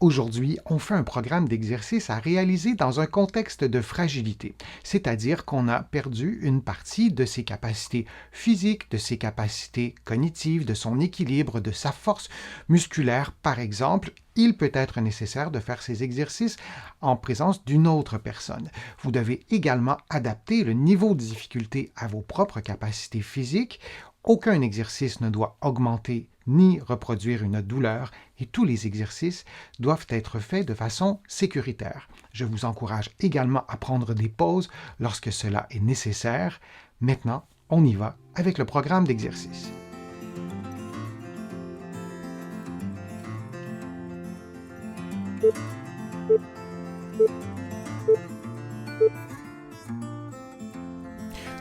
Aujourd'hui, on fait un programme d'exercice à réaliser dans un contexte de fragilité, c'est-à-dire qu'on a perdu une partie de ses capacités physiques, de ses capacités cognitives, de son équilibre, de sa force musculaire, par exemple. Il peut être nécessaire de faire ces exercices en présence d'une autre personne. Vous devez également adapter le niveau de difficulté à vos propres capacités physiques. Aucun exercice ne doit augmenter ni reproduire une douleur et tous les exercices doivent être faits de façon sécuritaire. Je vous encourage également à prendre des pauses lorsque cela est nécessaire. Maintenant, on y va avec le programme d'exercice.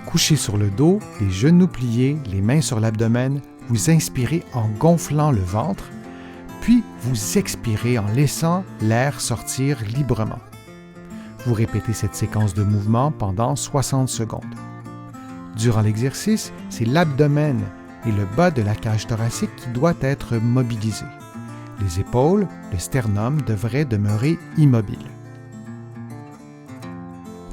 Couché sur le dos, les genoux pliés, les mains sur l'abdomen, vous inspirez en gonflant le ventre, puis vous expirez en laissant l'air sortir librement. Vous répétez cette séquence de mouvements pendant 60 secondes. Durant l'exercice, c'est l'abdomen et le bas de la cage thoracique qui doit être mobilisé. Les épaules, le sternum devraient demeurer immobiles.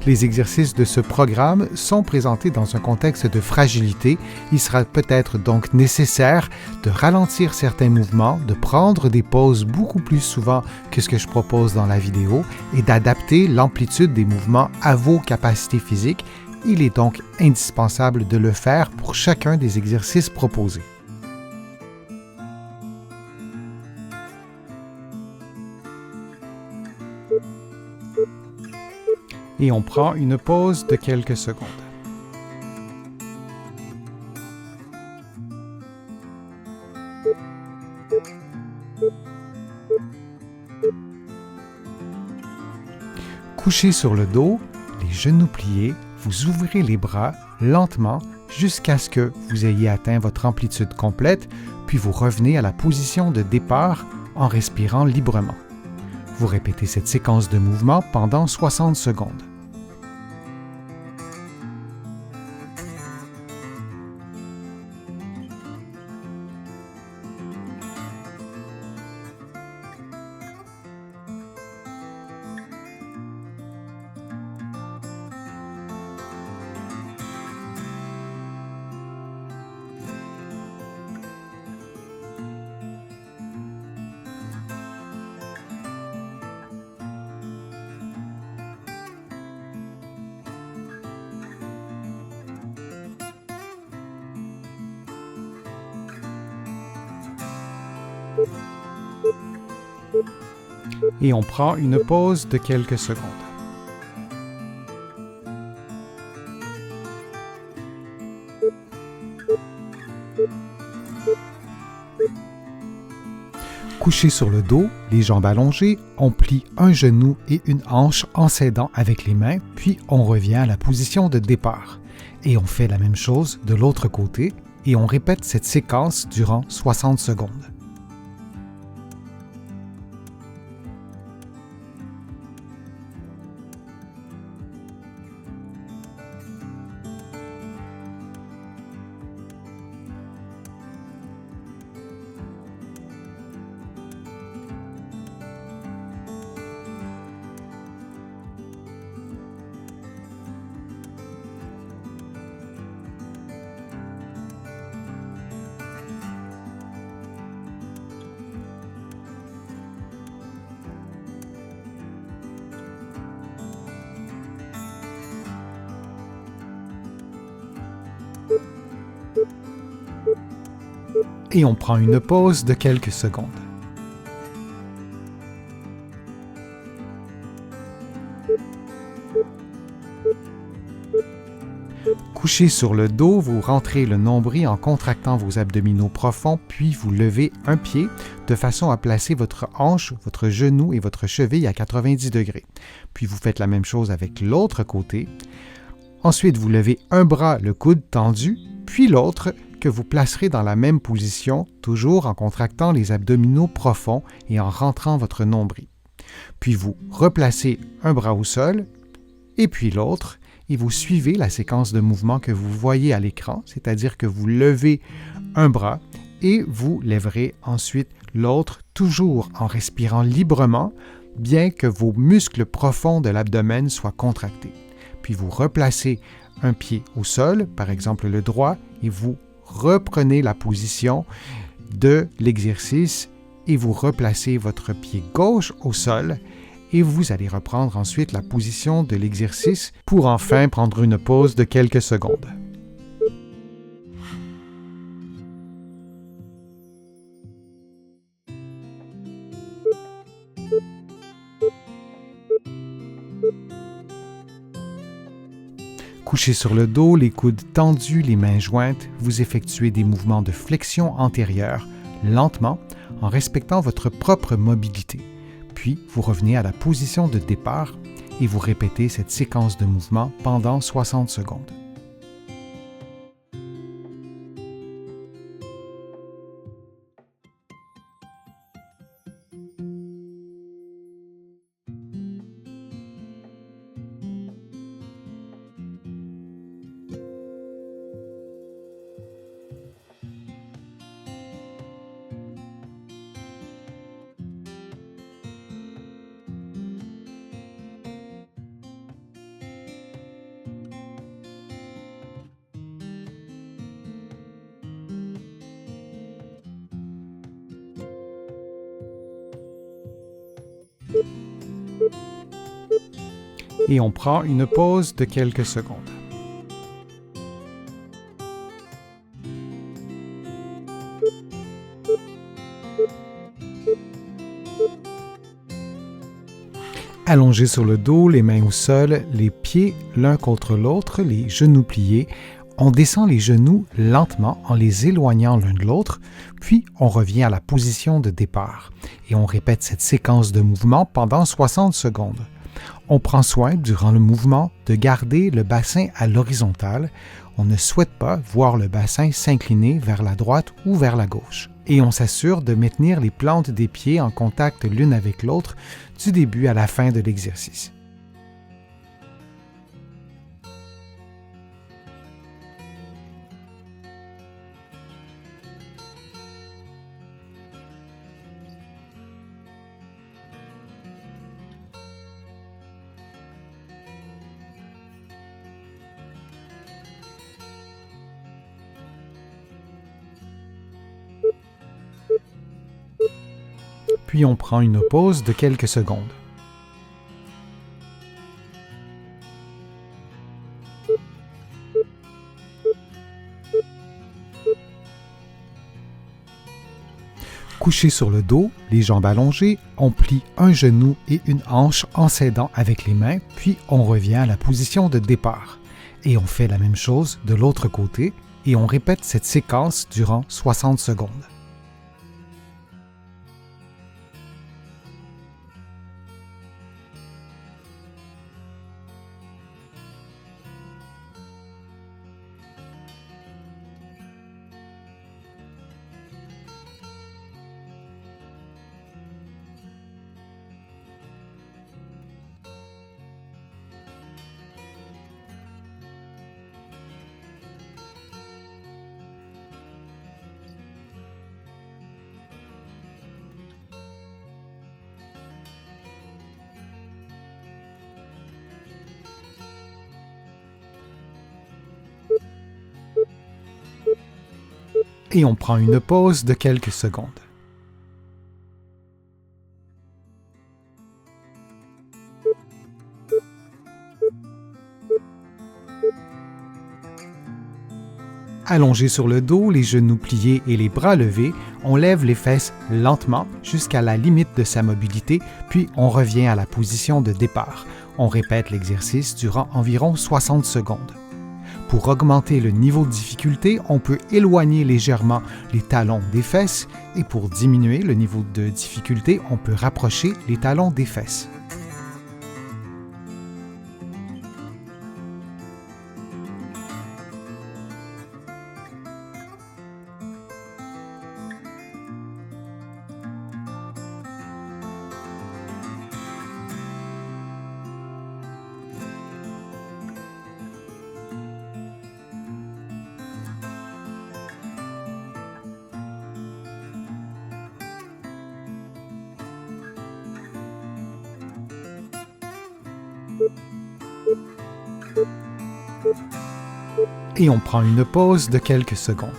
Les exercices de ce programme sont présentés dans un contexte de fragilité. Il sera peut-être donc nécessaire de ralentir certains mouvements, de prendre des pauses beaucoup plus souvent que ce que je propose dans la vidéo et d'adapter l'amplitude des mouvements à vos capacités physiques. Il est donc indispensable de le faire pour chacun des exercices proposés. Et on prend une pause de quelques secondes. Couché sur le dos, les genoux pliés, vous ouvrez les bras lentement jusqu'à ce que vous ayez atteint votre amplitude complète, puis vous revenez à la position de départ en respirant librement. Vous répétez cette séquence de mouvements pendant 60 secondes. Et on prend une pause de quelques secondes. Couché sur le dos, les jambes allongées, on plie un genou et une hanche en s'aidant avec les mains, puis on revient à la position de départ. Et on fait la même chose de l'autre côté et on répète cette séquence durant 60 secondes. Et on prend une pause de quelques secondes. Couché sur le dos, vous rentrez le nombril en contractant vos abdominaux profonds, puis vous levez un pied de façon à placer votre hanche, votre genou et votre cheville à 90 degrés. Puis vous faites la même chose avec l'autre côté. Ensuite, vous levez un bras, le coude tendu, puis l'autre que vous placerez dans la même position, toujours en contractant les abdominaux profonds et en rentrant votre nombril. Puis vous replacez un bras au sol, et puis l'autre, et vous suivez la séquence de mouvements que vous voyez à l'écran, c'est-à-dire que vous levez un bras et vous lèverez ensuite l'autre toujours en respirant librement, bien que vos muscles profonds de l'abdomen soient contractés. Puis vous replacez un pied au sol, par exemple le droit, et vous reprenez la position de l'exercice et vous replacez votre pied gauche au sol et vous allez reprendre ensuite la position de l'exercice pour enfin prendre une pause de quelques secondes. Couché sur le dos, les coudes tendus, les mains jointes, vous effectuez des mouvements de flexion antérieure lentement en respectant votre propre mobilité. Puis, vous revenez à la position de départ et vous répétez cette séquence de mouvements pendant 60 secondes. Et on prend une pause de quelques secondes. Allongé sur le dos, les mains au sol, les pieds l'un contre l'autre, les genoux pliés, on descend les genoux lentement en les éloignant l'un de l'autre, puis on revient à la position de départ et on répète cette séquence de mouvements pendant 60 secondes. On prend soin, durant le mouvement, de garder le bassin à l'horizontale. On ne souhaite pas voir le bassin s'incliner vers la droite ou vers la gauche. Et on s'assure de maintenir les plantes des pieds en contact l'une avec l'autre du début à la fin de l'exercice. Puis on prend une pause de quelques secondes. Couché sur le dos, les jambes allongées, on plie un genou et une hanche en s'aidant avec les mains, puis on revient à la position de départ. Et on fait la même chose de l'autre côté, et on répète cette séquence durant 60 secondes. Et on prend une pause de quelques secondes. Allongé sur le dos, les genoux pliés et les bras levés, on lève les fesses lentement jusqu'à la limite de sa mobilité, puis on revient à la position de départ. On répète l'exercice durant environ 60 secondes. Pour augmenter le niveau de difficulté, on peut éloigner légèrement les talons des fesses et pour diminuer le niveau de difficulté, on peut rapprocher les talons des fesses. Et on prend une pause de quelques secondes.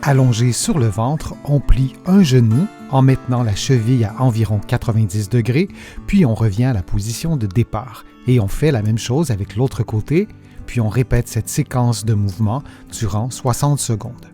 Allongé sur le ventre, on plie un genou en maintenant la cheville à environ 90 degrés, puis on revient à la position de départ. Et on fait la même chose avec l'autre côté, puis on répète cette séquence de mouvements durant 60 secondes.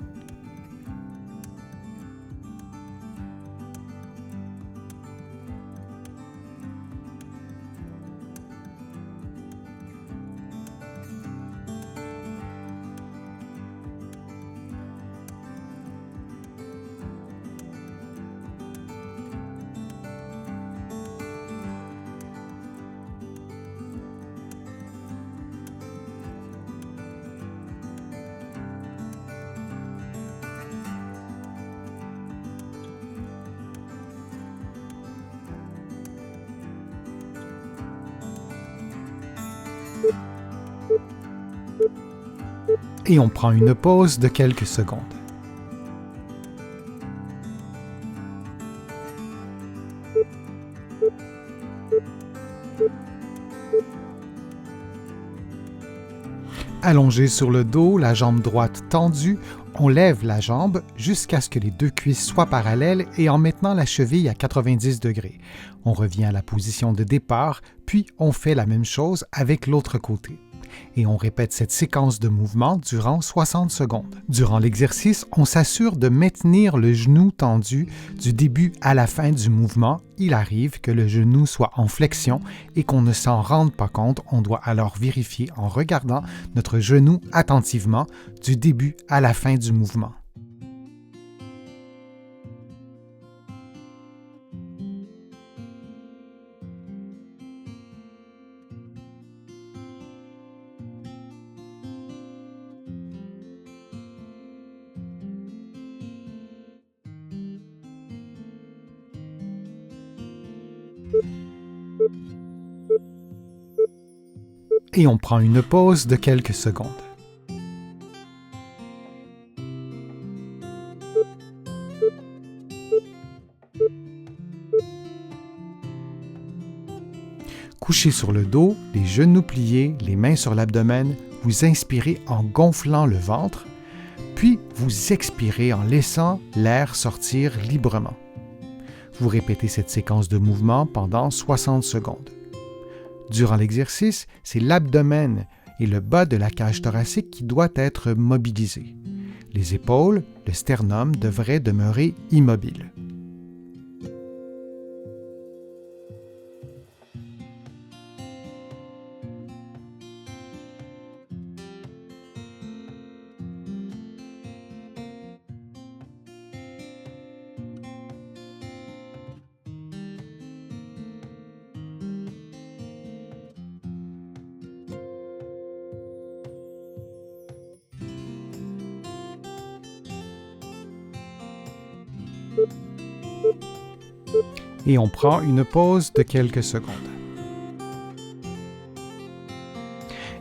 Et on prend une pause de quelques secondes. Allongé sur le dos, la jambe droite tendue, on lève la jambe jusqu'à ce que les deux cuisses soient parallèles et en maintenant la cheville à 90 degrés. On revient à la position de départ, puis on fait la même chose avec l'autre côté. Et on répète cette séquence de mouvements durant 60 secondes. Durant l'exercice, on s'assure de maintenir le genou tendu du début à la fin du mouvement. Il arrive que le genou soit en flexion et qu'on ne s'en rende pas compte. On doit alors vérifier en regardant notre genou attentivement du début à la fin du mouvement. Et on prend une pause de quelques secondes. Couché sur le dos, les genoux pliés, les mains sur l'abdomen, vous inspirez en gonflant le ventre, puis vous expirez en laissant l'air sortir librement. Vous répétez cette séquence de mouvements pendant 60 secondes. Durant l'exercice, c'est l'abdomen et le bas de la cage thoracique qui doit être mobilisé. Les épaules, le sternum devraient demeurer immobiles. Et on prend une pause de quelques secondes.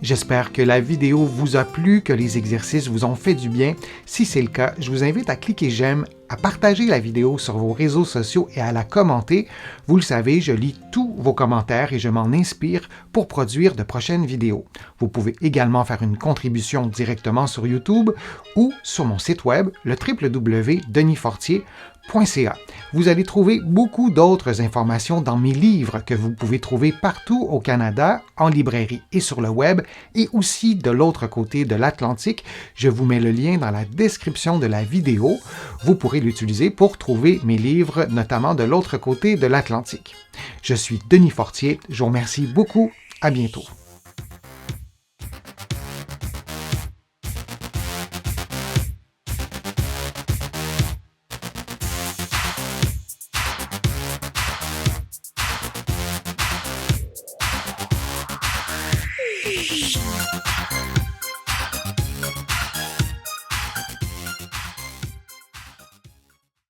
J'espère que la vidéo vous a plu, que les exercices vous ont fait du bien. Si c'est le cas, je vous invite à cliquer j'aime, à partager la vidéo sur vos réseaux sociaux et à la commenter. Vous le savez, je lis tous vos commentaires et je m'en inspire pour produire de prochaines vidéos. Vous pouvez également faire une contribution directement sur YouTube ou sur mon site web, le www.denisfortier.ca. Vous allez trouver beaucoup d'autres informations dans mes livres que vous pouvez trouver partout au Canada, en librairie et sur le web, et aussi de l'autre côté de l'Atlantique. Je vous mets le lien dans la description de la vidéo. Vous pourrez l'utiliser pour trouver mes livres, notamment de l'autre côté de l'Atlantique. Je suis Denis Fortier. Je vous remercie beaucoup. À bientôt.